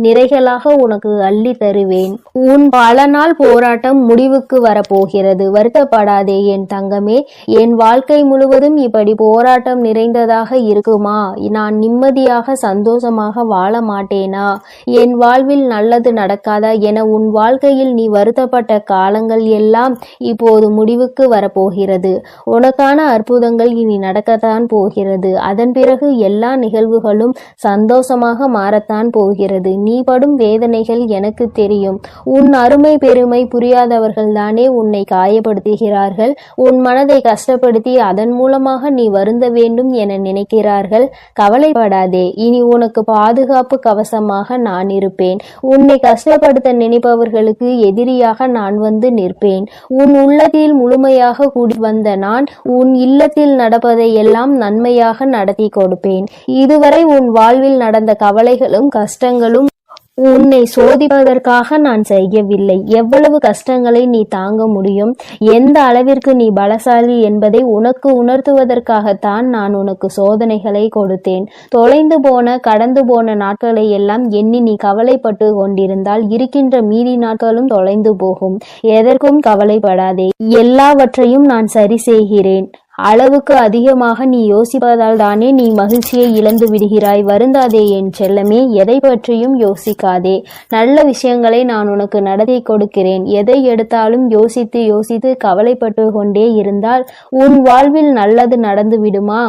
[SPEAKER 2] நிறைகளாக உனக்கு அள்ளி தருவேன். உன் பல நாள் போராட்டம் முடிவுக்கு வரப்போகிறது. வருத்தப்படாதே என் தங்கமே. என் வாழ்க்கை முழுவதும் இப்படி போராட்டம் நிறைந்ததாக இருக்குமா? நான் நிம்மதி நிம்மதியாக சந்தோஷமாக வாழ மாட்டேனா? என் வாழ்வில் நல்லது நடக்காதா என உன் வாழ்க்கையில் நீ வருத்தப்பட்ட காலங்கள் எல்லாம் இப்போது முடிவுக்கு வரப்போகிறது. உனக்கான அற்புதங்கள் இனி நடக்கத்தான் போகிறது. அதன் பிறகு எல்லா நிகழ்வுகளும் சந்தோஷமாக மாறத்தான் போகிறது. நீ படும் வேதனைகள் எனக்கு தெரியும். உன் அருமை பெருமை புரியாதவர்கள் தானே உன்னை காயப்படுத்துகிறார்கள். உன் மனதை கஷ்டப்படுத்தி அதன் மூலமாக நீ வருந்த வேண்டும் என நினைக்கிறார்கள். கவலைப்படாதே, இனி உனக்கு பாதுகாப்பு கவசமாக நான் இருப்பேன். உன்னை கஷ்டப்படுத்த நினைப்பவர்களுக்கு எதிரியாக நான் வந்து நிற்பேன். உன் உள்ளத்தில் முழுமையாக கூடி வந்த நான் உன் இல்லத்தில் நடப்பதை எல்லாம் நன்மையாக நடத்தி கொடுப்பேன். இதுவரை உன் வாழ்வில் நடந்த கவலைகளும் கஷ்டங்களும் உன்னை சோதிப்பதற்காக நான் செய்யவில்லை. எவ்வளவு கஷ்டங்களை நீ தாங்க முடியும், எந்த அளவிற்கு நீ பலசாலி என்பதை உனக்கு உணர்த்துவதற்காகத்தான் நான் உனக்கு சோதனைகளை கொடுத்தேன். தொலைந்து போன கடந்து போன நாட்களை எல்லாம் எண்ணி நீ கவலைப்பட்டு கொண்டிருந்தால் இருக்கின்ற மீதி நாட்களும் தொலைந்து போகும். எதற்கும் கவலைப்படாதே, எல்லாவற்றையும் நான் சரி செய்கிறேன். அளவுக்கு அதிகமாக நீ யோசிப்பதால் தானே நீ மகிழ்ச்சியை இழந்து விடுகிறாய். வருந்தாதே என் செல்லமே, எதை பற்றியும் யோசிக்காதே. நல்ல விஷயங்களை நான் உனக்கு நடத்தி கொடுக்கிறேன். எதை எடுத்தாலும் யோசித்து யோசித்து கவலைப்பட்டு கொண்டே இருந்தால் உன் வாழ்வில் நல்லது நடந்து விடுமா?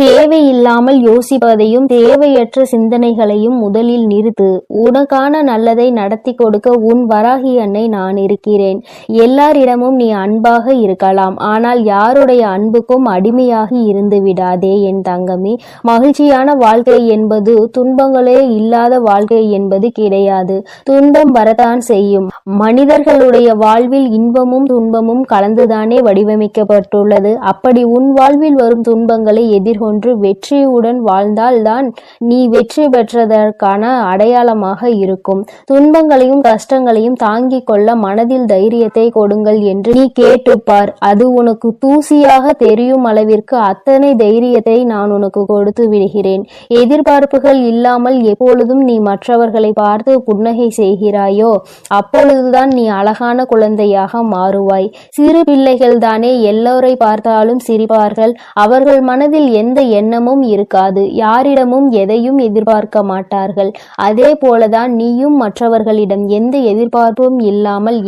[SPEAKER 2] தேவையில்லாமல் யோசிப்பதையும் தேவையற்ற சிந்தனைகளையும் முதலில் நிறுத்து. உனக்கான நல்லதை நடத்தி கொடுக்க உன் வராகி அன்னை நான் இருக்கிறேன். எல்லாரிடமும் நீ அன்பாக இருக்கலாம், ஆனால் யாருடைய அன்புக்கும் அடிமையாகி இருந்து விடாதே என் தங்கமே. மகிழ்ச்சியான வாழ்க்கை என்பது துன்பங்களே இல்லாத வாழ்க்கை என்பது கிடையாது. துன்பம் வரத்தான் செய்யும். மனிதர்களுடைய வாழ்வில் இன்பமும் துன்பமும் கலந்துதானே வடிவமைக்கப்பட்டுள்ளது. அப்படி உன் வாழ்வில் வரும் துன்பங்களை எதிர்கொண்டு வெற்றியுடன் வாழ்ந்தால்தான் நீ வெற்றி பெற்றதற்கான அடையாளமாக இருக்கும். துன்பங்களையும் கஷ்டங்களையும் தாங்கிக் கொள்ள மனதில் தைரியத்தை கொடுங்கள் என்று நீ கேட்டுப்பார். அது உனக்கு தூசியாக தெரியும் அளவிற்கு அத்தனை தைரியத்தை நான் உனக்கு கொடுத்து விடுகிறேன். எதிர்பார்ப்புகள் இல்லாமல் எப்பொழுதும் நீ மற்றவர்களை பார்த்து புன்னகை செய்கிறாயோ அப்பொழுதுதான் நீ அழகான குழந்தையாக மாறுவாய். சிறு பிள்ளைகள் தானே எல்லோரை பார்த்தாலும் சிரிப்பார்கள். அவர்கள் மனதில் எந்த எண்ணமும் இருக்காது. யாரிடமும் எதையும் எதிர்பார்க்க மாட்டார்கள். அதே போலதான் நீயும் மற்றவர்களிடம் எந்த எதிர்பார்ப்பும் இல்லாமல்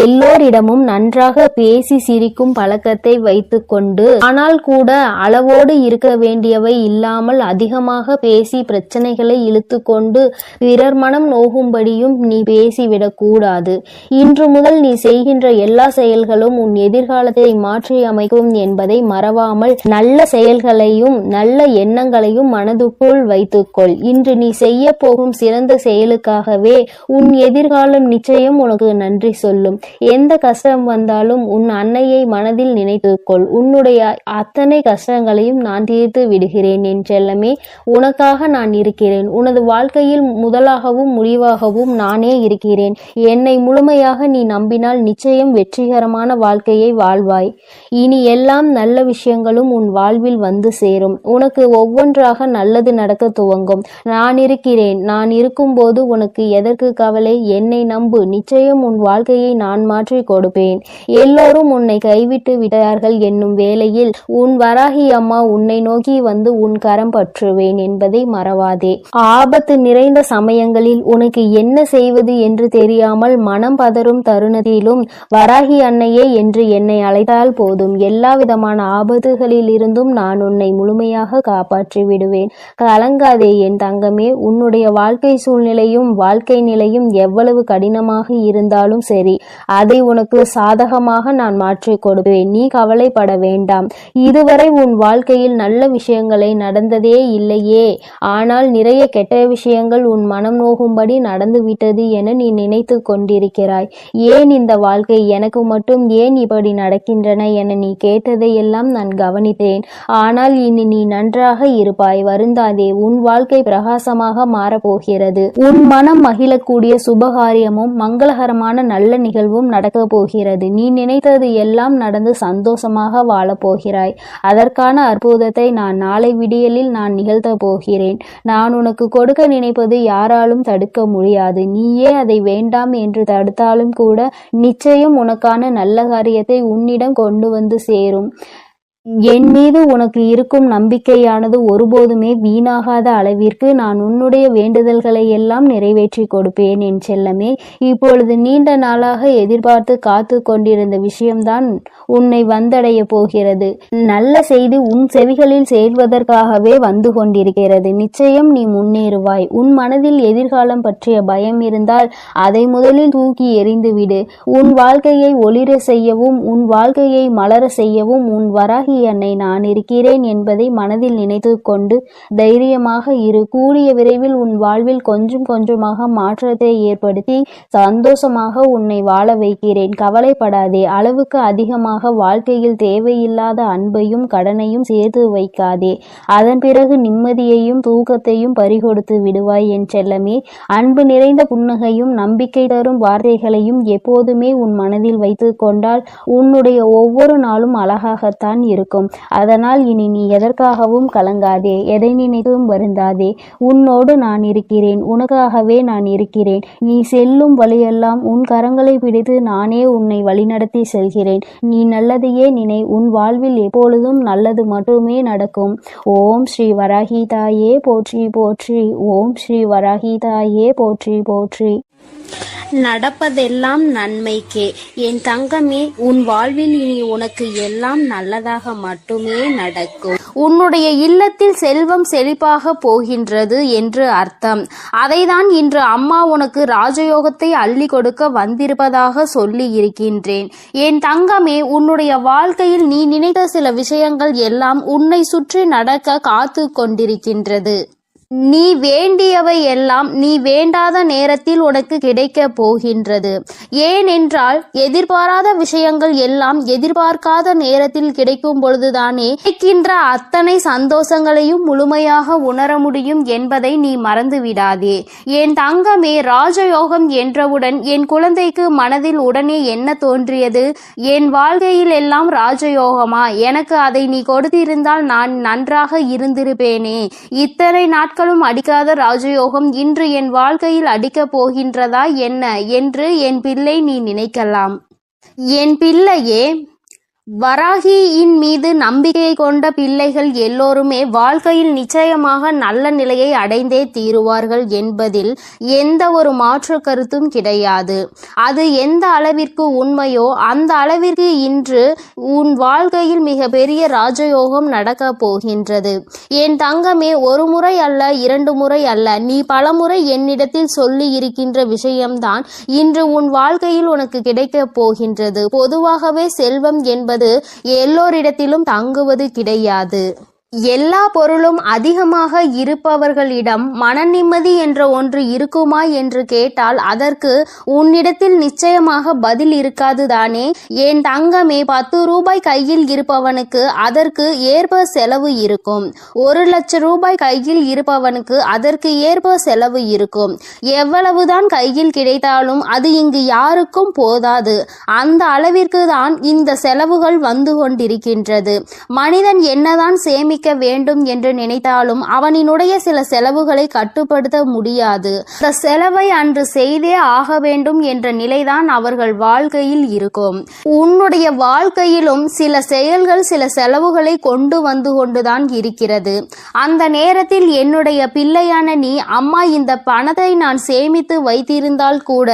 [SPEAKER 2] எல்லோரிடமும் நன்றாக பேசி சிரிக்கும் பழக்கத்தை வைத்துக் கொண்டு, ஆனால் கூட அளவோடு இருக்க வேண்டியவை இல்லாமல் அதிகமாக பேசி பிரச்சனைகளை இழுத்து கொண்டு பிறர் மனம் நோகும்படியும் நீ பேசிவிடக் கூடாது. இன்று முதல் நீ செய்கின்ற எல்லா செயல்களும் உன் எதிர்காலத்தை மாற்றி அமைக்கும் என்பதை மறவாமல் நல்ல செயல்களையும் நல்ல எண்ணங்களையும் மனதுக்குள் வைத்துக்கொள். இன்று நீ செய்ய போகும் சிறந்த செயலுக்காகவே உன் எதிர்காலம் நிச்சயம் உனக்கு நன்றி சொல்லும். எந்த கஷ்டம் வந்தாலும் உன் அன்னையை மனதில் நினைத்துக்கொள். உன்னுடைய அத்தனை கஷ்டங்களையும் நான் தீர்த்து விடுகிறேன் என் செல்லமே. உனக்காக நான் இருக்கிறேன். உனது வாழ்க்கையில் முதலாகவும் முடிவாகவும் நானே இருக்கிறேன். என்னை முழுமையாக நீ நம்பினால் நிச்சயம் வெற்றிகரமான வாழ்க்கையை வாழ்வாய். இனி எல்லாம் நல்ல விஷயங்களும் உன் வாழ்வில் வந்து சேரும். உனக்கு ஒவ்வொன்றாக நல்லது நடக்க துவங்கும். நான் இருக்கிறேன். நான் இருக்கும்போது உனக்கு எதற்கு கவலை? என்னை நம்பு. நிச்சயம் உன் வாழ்க்கையை நான் மாற்றி கொடுப்பேன். எல்லோரும் உன்னை கைவிட்டு விட்டார்கள் என்னும் வேளையில் உன் வராகி அம்மா உன்னை நோக்கி வந்து உன் கரம் பற்றுவேன் என்பதை மறவாதே. ஆபத்து நிறைந்த சமயங்களில் உனக்கு என்ன செய்வது என்று தெரியாமல் மனம் பதறும் தருணத்திலும் வராகி அன்னையே என்று என்னை அழைத்தால் போதும். எல்லா விதமான ஆபத்துகளில் இருந்தும் நான் உன்னை முழுமையாக காப்பாற்றி விடுவேன். கலங்காதே என் தங்கமே. உன்னுடைய வாழ்க்கை சூழ்நிலையும் வாழ்க்கை நிலையும் எவ்வளவு கடினமாக இருந்தாலும் சரி, அதை உனக்கு சாதகமாக நான் மாற்றிக் கொடுப்பேன். நீ கவலைப்பட வேண்டாம். இதுவரை உன் வாழ்க்கையில் நல்ல விஷயங்களை நடந்ததே இல்லையே, ஆனால் நிறைய கெட்ட விஷயங்கள் உன் மனம் நோகும்படி நடந்துவிட்டது என நீ நினைத்து கொண்டிருக்கிறாய். ஏன் இந்த வாழ்க்கை எனக்கு மட்டும் ஏன் இப்படி நடக்கின்றன என நீ கேட்டதையெல்லாம் நான் கவனித்தேன். ஆனால் இனி நீ நன்றாக இருப்பாய். வருந்தாதே. உன் வாழ்க்கை பிரகாசமாக மாறப்போகிறது. உன் மனம் மகிழக்கூடிய சுபகாரியமும் மங்களகரமான நல்ல நிகழ்வும் நடக்க போகிறது. நீ நினைத்தது எல்லாம் நடந்து சந்தோஷமாக வாழப்போகிறாய். அதற்கான அற்புதத்தை நான் நாளை விடியலில் நான் நிகழ்த்த போகிறேன். நான் உனக்கு கொடுக்க நினைப்பது யாராலும் தடுக்க முடியாது. நீயே அதை வேண்டாம் என்று தடுத்தாலும் கூட நிச்சயம் உனக்கான நல்ல காரியத்தை உன்னிடம் கொண்டு வந்து சேரும். என் மீது உனக்கு இருக்கும் நம்பிக்கையானது ஒருபோதுமே வீணாகாத அளவிற்கு நான் உன்னுடைய வேண்டுதல்களை எல்லாம் நிறைவேற்றி கொடுப்பேன் என் செல்லமே. இப்பொழுது நீண்ட நாளாக எதிர்பார்த்து காத்து கொண்டிருந்த விஷயம்தான் உன்னை வந்தடைய போகிறது. நல்ல செய்தி உன் செவிகளில் சேர்வதற்காகவே வந்து கொண்டிருக்கிறது. நிச்சயம் நீ முன்னேறுவாய். உன் மனதில் எதிர்காலம் பற்றிய பயம் இருந்தால் அதை முதலில் தூக்கி எறிந்துவிடு. உன் வாழ்க்கையை ஒளிர செய்யவும் உன் வாழ்க்கையை மலர செய்யவும் உன் வராகி என்னை நான் இருக்கிறேன் என்பதை மனதில் நினைத்து கொண்டு தைரியமாக இரு. கூடிய விரைவில் உன் வாழ்வில் கொஞ்சம் கொஞ்சமாக மாற்றத்தை ஏற்படுத்தி சந்தோஷமாக உன்னை வாழ வைக்கிறேன். கவலைப்படாதே. அளவுக்கு அதிகமாக வாழ்க்கையில் தேவையில்லாத அன்பையும் கடனையும் சேர்த்து வைக்காதே. அதன் பிறகு நிம்மதியையும் தூக்கத்தையும் பறிகொடுத்து விடுவாய் என் செல்லமே. அன்பு நிறைந்த புன்னகையும் நம்பிக்கை தரும் வார்த்தைகளையும் எப்போதுமே உன் மனதில் வைத்து கொண்டால் உன்னுடைய ஒவ்வொரு நாளும் அழகாகத்தான் இருக்கும். அதனால் இனி நீ எதற்காகவும் கலங்காதே. எதை நினைத்தும் வருந்தாதே. உன்னோடு நான் இருக்கிறேன். உனக்காகவே நான் இருக்கிறேன். நீ செல்லும் வழியெல்லாம் உன் கரங்களை பிடித்து நானே உன்னை வழிநடத்தி செல்கிறேன். நீ நல்லதையே நினை. உன் வாழ்வில் எப்பொழுதும் நல்லது மட்டுமே நடக்கும். ஓம் ஸ்ரீ வராகி தாயே போற்றி போற்றி. ஓம் ஸ்ரீ வராகி தாயே போற்றி போற்றி.
[SPEAKER 1] நடப்பதெல்லாம் நன்மைக்கே. என் தங்கமே, உன் வாழ்வில் இனி உனக்கு எல்லாம் நல்லதாக மட்டுமே நடக்கும். உன்னுடைய இல்லத்தில் செல்வம் செழிப்பாக போகின்றது என்று அர்த்தம். அதைதான் இன்று அம்மா உனக்கு ராஜயோகத்தை அள்ளி கொடுக்க வந்திருப்பதாக சொல்லி இருக்கின்றேன். என் தங்கமே, உன்னுடைய வாழ்க்கையில் நீ நினைத்த சில விஷயங்கள் எல்லாம் உன்னை சுற்றி நடக்க காத்து கொண்டிருக்கின்றது. நீ வேண்டியவை எல்லாம் நீ வேண்டாத நேரத்தில் உனக்கு கிடைக்க போகின்றது. ஏனென்றால் எதிர்பாராத விஷயங்கள் எல்லாம் எதிர்பார்க்காத நேரத்தில் கிடைக்கும் பொழுதுதானே கிடைக்கின்ற அத்தனை சந்தோஷங்களையும் முழுமையாக உணர முடியும் என்பதை நீ மறந்து விடாதே. என் தங்கமே, ராஜயோகம் என்றவுடன் என் குழந்தைக்கு மனதில் உடனே என்ன தோன்றியது? என் வாழ்க்கையில் எல்லாம் ராஜயோகமா? எனக்கு அதை நீ கொடுத்திருந்தால் நான் நன்றாக இருந்திருப்பேனே. இத்தனை நாட்கள் அடிக்காத ராஜயோகம் இன்று என் வாழ்க்கையில் அடிக்கப் போகின்றதா என்ன என்று என் பிள்ளை நீ நினைக்கலாம். என் பிள்ளையே, வராகியின் மீது நம்பிக்கை கொண்ட பிள்ளைகள் எல்லோருமே வாழ்க்கையில் நிச்சயமாக நல்ல நிலையை அடைந்தே தீருவார்கள் என்பதில் எந்த ஒரு மாற்று கருத்தும் கிடையாது. அது எந்த அளவிற்கு உண்மையோ அந்த அளவிற்கு இன்று உன் வாழ்க்கையில் மிக பெரிய ராஜயோகம் நடக்க போகின்றது. என் தங்கமே, ஒரு முறை அல்ல, 2 முறை அல்ல, நீ பலமுறை என்னிடத்தில் சொல்லி இருக்கின்ற விஷயம்தான் இன்று உன் வாழ்க்கையில் உனக்கு கிடைக்க போகின்றது. பொதுவாகவே செல்வம் என்பது எல்லோரிடத்திலும் தங்குவது கிடையாது. எல்லா பொருளும் அதிகமாக இருப்பவர்களிடம் மன நிம்மதி என்ற ஒன்று இருக்குமா என்று கேட்டால் அதற்கு உன்னிடத்தில் நிச்சயமாக பதில் இருக்காது தானே. என் தங்கமே, 10 ரூபாய் கையில் இருப்பவனுக்கு அதற்கு ஏற்ப செலவு இருக்கும். 1 லட்சம் ரூபாய் கையில் இருப்பவனுக்கு அதற்கு ஏற்ப செலவு இருக்கும். எவ்வளவுதான் கையில் கிடைத்தாலும் அது இங்கு யாருக்கும் போதாது. அந்த அளவிற்கு தான் இந்த செலவுகள் வந்து கொண்டிருக்கின்றது. மனிதன் என்னதான் சேமிக்க வேண்டும் என்று நினைத்தாலும் அவனினுடைய சில செலவுகளை கட்டுப்படுத்த முடியாது. அந்த செலவை அன்று செய்தே ஆக வேண்டும் என்ற நிலைதான் அவர்கள் வாழ்க்கையில் இருக்கும். உன்னுடைய வாழ்க்கையிலும் சில செயல்கள் சில செலவுகளை கொண்டு வந்து கொண்டுதான் இருக்கிறது. அந்த நேரத்தில் என்னுடைய பிள்ளையான நீ, அம்மா இந்த பணத்தை நான் சேமித்து வைத்திருந்தால் கூட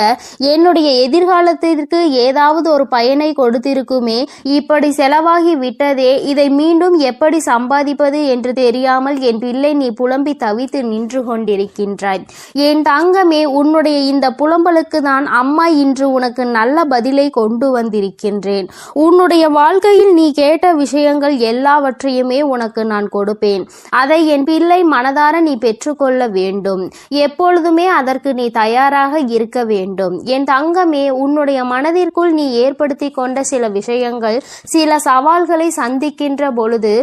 [SPEAKER 1] என்னுடைய எதிர்காலத்திற்கு ஏதாவது ஒரு பயனை கொடுத்திருக்குமே, இப்படி செலவாகி விட்டதே, இதை மீண்டும் எப்படி சம்பாதிப்பது என்று தெரியாமல் என் பிள்ளை நீ புலம்பி தவித்து நின்று கொண்டிருக்கின்றாய். என் தங்கமே, உன்னுடைய இந்த புலம்பலுக்கு தான் அம்மா இன்று உனக்கு நல்ல பதிலை கொண்டு வந்திருக்கின்றேன். உன்னுடைய வாழ்க்கையில் நீ கேட்ட விஷயங்கள் எல்லாவற்றையுமே உனக்கு நான் கொடுப்பேன். அதை என் பிள்ளை மனதார நீ பெற்றுக்கொள்ள வேண்டும். எப்பொழுதுமே அதற்கு நீ தயாராக இருக்க வேண்டும். என் தங்கமே, உன்னுடைய மனதிற்குள் நீ ஏற்படுத்தி கொண்ட சில விஷயங்கள், சில சவால்களை சந்திக்கின்ற பொழுது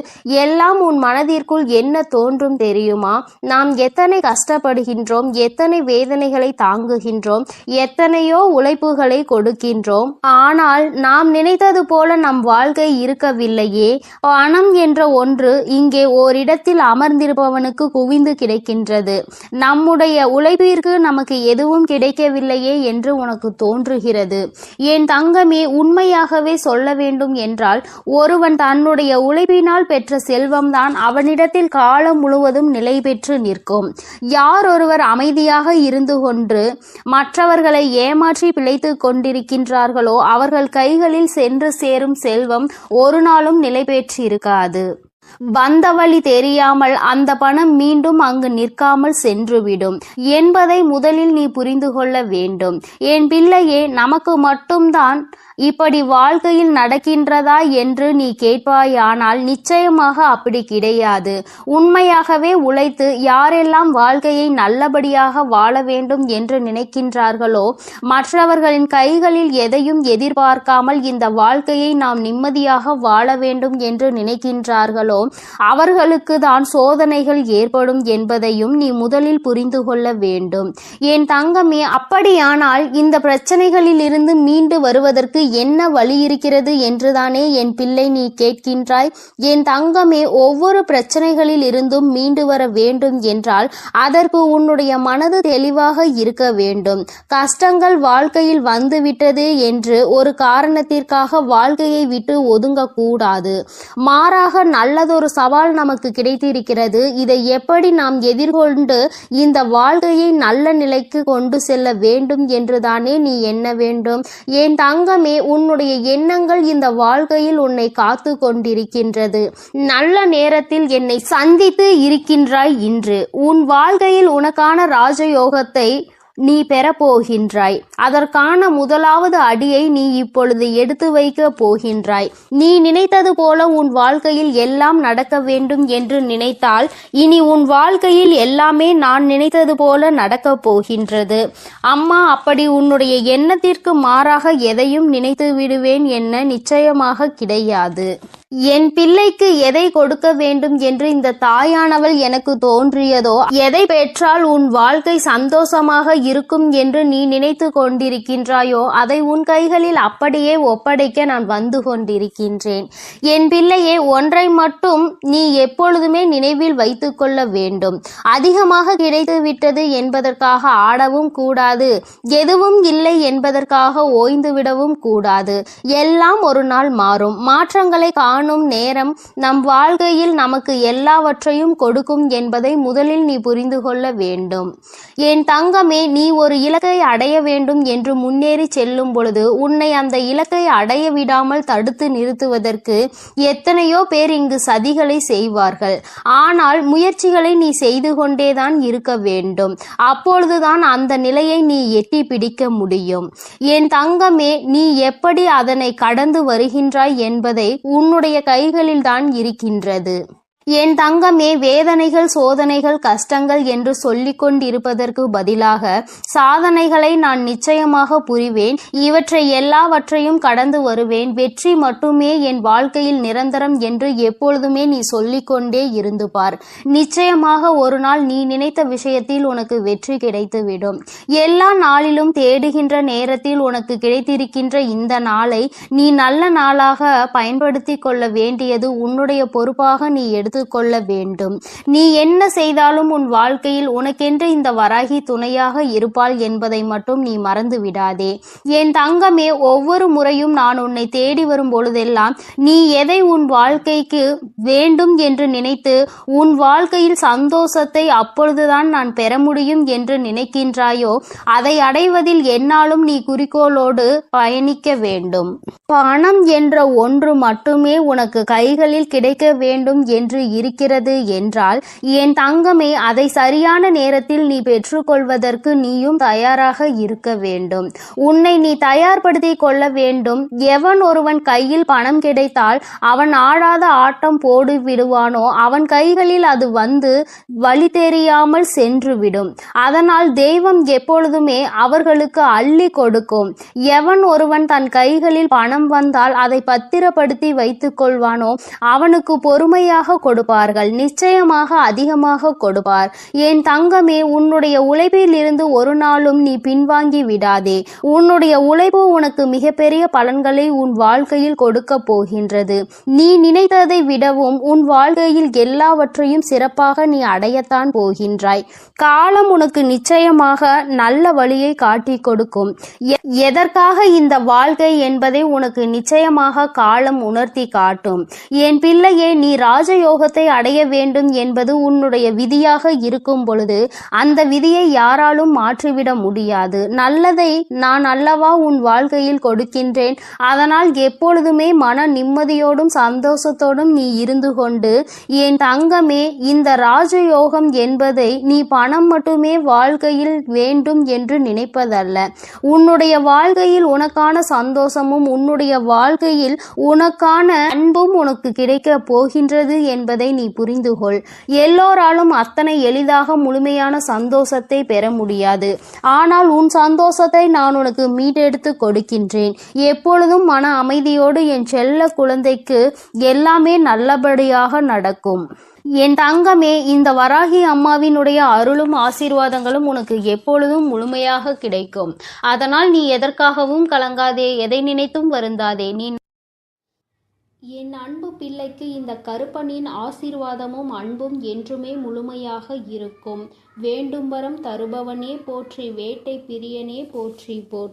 [SPEAKER 1] எல்லாம் உன் மனதிற்குள் என்ன தோன்றும் தெரியுமா? நாம் எத்தனை கஷ்டப்படுகின்றோம், எத்தனை வேதனைகளை தாங்குகின்றோம், எத்தனையோ உழைப்புகளை கொடுக்கின்றோம். ஆனால் நாம் நினைத்தது போல நம் வாழ்க்கை இருக்கவில்லையே. பணம் என்ற ஒன்று இங்கே ஓரிடத்தில் அமர்ந்திருப்பவனுக்கு குவிந்து கிடைக்கின்றது. நம்முடைய உழைப்பிற்கு நமக்கு எதுவும் கிடைக்கவில்லையே என்று உனக்கு தோன்றுகிறது. என் தங்கமே, உண்மையாகவே சொல்ல வேண்டும் என்றால் ஒருவன் தன்னுடைய உழைப்பினால் பெற்ற செல்வம்தான் அவனிடத்தில் காலம் முழுவதும் நிலை பெற்று நிற்கும். யார் ஒருவர் அமைதியாக இருந்து கொண்டு மற்றவர்களை ஏமாற்றி பிழைத்து கொண்டிருக்கின்றார்களோ அவர்கள் கைகளில் சென்று சேரும் செல்வம் ஒரு நாளும் நிலை பெற்றிருக்காது. வந்த வழி தெரியாமல் அந்த பணம் மீண்டும் அங்கு நிற்காமல் சென்றுவிடும் என்பதை முதலில் நீ புரிந்து கொள்ள வேண்டும். என் பிள்ளையே, நமக்கு மட்டும்தான் இப்படி வாழ்க்கையில் நடக்கின்றதா என்று நீ கேட்பாயானால் நிச்சயமாக அப்படி கிடையாது. உண்மையாகவே உழைத்து யாரெல்லாம் வாழ்க்கையை நல்லபடியாக வாழ வேண்டும் என்று நினைக்கின்றார்களோ, மற்றவர்களின் கைகளில் எதையும் எதிர்பார்க்காமல் இந்த வாழ்க்கையை நாம் நிம்மதியாக வாழ வேண்டும் என்று நினைக்கின்றார்களோ அவர்களுக்கு தான் சோதனைகள் ஏற்படும் என்பதையும் நீ முதலில் புரிந்து கொள்ள வேண்டும். என் தங்கமே, அப்படியானால் இந்த பிரச்சனைகளில் இருந்து மீண்டு வருவதற்கு என்ன வழி இருக்கிறது என்றுதானே என் பிள்ளை நீ கேட்கின்றாய்? என் தங்கமே, ஒவ்வொரு பிரச்சனைகளில் இருந்தும் மீண்டு வர வேண்டும் என்றால் அதற்கு உன்னுடைய மனது தெளிவாக இருக்க வேண்டும். கஷ்டங்கள் வாழ்க்கையில் வந்துவிட்டது என்று ஒரு காரணத்திற்காக வாழ்க்கையை விட்டு ஒதுங்கக்கூடாது. மாறாக நல்லதொரு சவால் நமக்கு கிடைத்திருக்கிறது. இதை எப்படி நாம் எதிர்கொண்டு இந்த வாழ்க்கையை நல்ல நிலைக்கு கொண்டு செல்ல வேண்டும் என்றுதானே நீ எண்ண வேண்டும். என் தங்கமே, உன்னுடைய எண்ணங்கள் இந்த வாழ்க்கையில் உன்னை காத்து கொண்டிருக்கின்றது. நல்ல நேரத்தில் என்னை சந்தித்து இருக்கின்றாய். இன்று உன் வாழ்க்கையில் உனக்கான ராஜயோகத்தை நீ பெறப்போகின்றாய். அதற்கான முதலாவது அடியை நீ இப்பொழுது எடுத்து வைக்க போகின்றாய். நீ நினைத்தது போல உன் வாழ்க்கையில் எல்லாம் நடக்க வேண்டும் என்று நினைத்தால் இனி உன் வாழ்க்கையில் எல்லாமே நான் நினைத்தது போல நடக்கப் போகின்றது. அம்மா அப்படி உன்னுடைய எண்ணத்திற்கு மாறாக எதையும் நினைத்து விடுவேன் என்ன நிச்சயமாக கிடையாது. என் பிள்ளைக்கு எதை கொடுக்க வேண்டும் என்று இந்த தாயானவள் எனக்கு தோன்றியதோ, எதை பெற்றால் உன் வாழ்க்கை சந்தோஷமாக இருக்கும் என்று நீ நினைத்து கொண்டிருக்கின்றாயோ அதை உன் கைகளில் அப்படியே ஒப்படைக்க நான் வந்து கொண்டிருக்கின்றேன். என் பிள்ளையே, ஒன்றை மட்டும் நீ எப்பொழுதுமே நினைவில் வைத்து கொள்ள வேண்டும். அதிகமாக கிடைத்து விட்டது என்பதற்காக ஆடவும் கூடாது, எதுவும் இல்லை என்பதற்காக ஓய்ந்து விடவும் கூடாது. எல்லாம் ஒரு நாள் மாறும். மாற்றங்களை காணும் நேரம் நம் வாழ்க்கையில் நமக்கு எல்லாவற்றையும் கொடுக்கும் என்பதை முதலில் நீ புரிந்து கொள்ள வேண்டும். என் தங்கமே, நீ ஒரு இலக்கை அடைய வேண்டும் என்று முன்னேறி செல்லும் பொழுது உன்னை அந்த இலக்கை அடைய விடாமல் தடுத்து நிறுத்துவதற்கு எத்தனையோ பேர் இங்கு சதிகளை செய்வார்கள். ஆனால் முயற்சிகளை நீ செய்து கொண்டேதான் இருக்க வேண்டும். அப்பொழுதுதான் அந்த நிலையை நீ எட்டி பிடிக்க முடியும். என் தங்கமே, நீ எப்படி அதனை கடந்து வருகின்றாய் என்பதை உன்னுடைய கைகளில் தான் இருக்கின்றது. என் தங்கமே, வேதனைகள், சோதனைகள், கஷ்டங்கள் என்று சொல்லிக் கொண்டிருப்பதற்கு பதிலாக சாதனைகளை நான் நிச்சயமாக புரிவேன். இவற்றை எல்லாவற்றையும் கடந்து வருவேன். வெற்றி மட்டுமே என் வாழ்க்கையில் நிரந்தரம் என்று எப்பொழுதுமே நீ சொல்லிக்கொண்டே இருந்து பார். நிச்சயமாக ஒரு நாள் நீ நினைத்த விஷயத்தில் உனக்கு வெற்றி கிடைத்துவிடும். எல்லா நாளிலும் தேடுகின்ற நேரத்தில் உனக்கு கிடைத்திருக்கின்ற இந்த நாளை நீ நல்ல நாளாக பயன்படுத்தி கொள்ள வேண்டியது உன்னுடைய பொறுப்பாக நீ எடுத்து கொள்ள வேண்டும். நீ என்ன செய்தாலும் உன் வாழ்க்கையில் உனக்கென்று இந்த வராகி துணையாக இருப்பாள் என்பதை மட்டும் நீ மறந்து விடாதே. என் தங்கமே, ஒவ்வொரு முறையும் நான் உன்னை தேடி வரும் பொழுதெல்லாம் நீ எதை உன் வாழ்க்கைக்கு வேண்டும் என்று நினைத்து உன் வாழ்க்கையில் சந்தோஷத்தை அப்பொழுதுதான் நான் பெற முடியும் என்று நினைக்கின்றாயோ அதை அடைவதில் என்னாலும் நீ குறிக்கோளோடு பயணிக்க வேண்டும். பணம் என்ற ஒன்று மட்டுமே உனக்கு கைகளில் கிடைக்க வேண்டும் என்று இருக்கிறது என்றால் என் தங்கமே, அதை சரியான நேரத்தில் நீ பெற்றுக்கொள்வதற்கு நீயும் தயாராக இருக்க வேண்டும். உன்னை நீ தயார்படுத்தி கொள்ள வேண்டும். எவன் ஒருவன் கையில் பணம் கிடைத்தால் அவன் ஆடாத ஆட்டம் போடு விடுவானோ அவன் கைகளில் அது வந்து வழி தெரியாமல் சென்றுவிடும். அதனால் தெய்வம் எப்பொழுதுமே அவர்களுக்கு அள்ளி கொடுக்கும். எவன் ஒருவன் தன் கைகளில் பணம் வந்தால் அதை பத்திரப்படுத்தி வைத்துக் கொள்வானோ அவனுக்கு பொறுமையாக
[SPEAKER 2] கொடுப்பார்கள், நிச்சயமாக அதிகமாக கொடுப்பார். என் தங்கமே, உன்னுடைய உழைப்பில் இருந்து ஒரு நாளும் நீ பின்வாங்கி விடாதே. உன்னுடைய உழைப்பு உனக்கு மிகப்பெரிய பலன்களை உன் வாழ்க்கையில் கொடுக்க போகின்றது. நீ நினைத்ததை விடவும் உன் வாழ்க்கையில் எல்லாவற்றையும் சிறப்பாக நீ அடையத்தான் போகின்றாய். காலம் உனக்கு நிச்சயமாக நல்ல வழியை காட்டி கொடுக்கும். எதற்காக இந்த வாழ்க்கை என்பதை உனக்கு நிச்சயமாக காலம் உணர்த்தி காட்டும். என் பிள்ளையே, நீ ராஜயோகத்தை அடைய வேண்டும் என்பது உன்னுடைய விதியாக இருக்கும் பொழுது அந்த விதியை யாராலும் மாற்றிவிட முடியாது. நல்லதை நான் அல்லவா உன் வாழ்க்கையில் கொடுக்கின்றேன். அதனால் எப்பொழுதுமே மன நிம்மதியோடும் சந்தோஷத்தோடும் நீ இருந்து கொண்டு, என் தங்கமே, இந்த ராஜயோகம் என்பதை நீ பணம் மட்டுமே வாழ்க்கையில் வேண்டும் என்று நினைப்பதல்ல. உன்னுடைய வாழ்க்கையில் உனக்கான சந்தோஷமும் உன்னுடைய வாழ்க்கையில் உனக்கான அன்பும் உனக்கு கிடைக்க போகின்றது என்பதை நீ புரிந்து கொள். எல்லோராலும் அத்தனை எளிதாக முழுமையான சந்தோஷத்தை பெற முடியாது. ஆனால் உன் சந்தோஷத்தை நான் உனக்கு மீட்டெடுத்து கொடுக்கின்றேன். எப்பொழுதும் மன அமைதியோடு என் செல்ல குழந்தைக்கு எல்லாமே நல்லபடியாக நடக்கும். என் தங்கமே, இந்த வராகி அம்மாவினுடைய அருளும் ஆசீர்வாதங்களும் உனக்கு எப்பொழுதும் முழுமையாக கிடைக்கும். அதனால் நீ எதற்காகவும் கலங்காதே, எதை நினைத்தும் வருந்தாதே.
[SPEAKER 1] என் அன்பு பிள்ளைக்கு இந்த கருப்பனின் ஆசீர்வாதமும் அன்பும் என்றுமே முழுமையாக இருக்கும். வேண்டும் வரம் தருபவனே போற்றி, வேட்டை பிரியனே போற்றி போற்றி.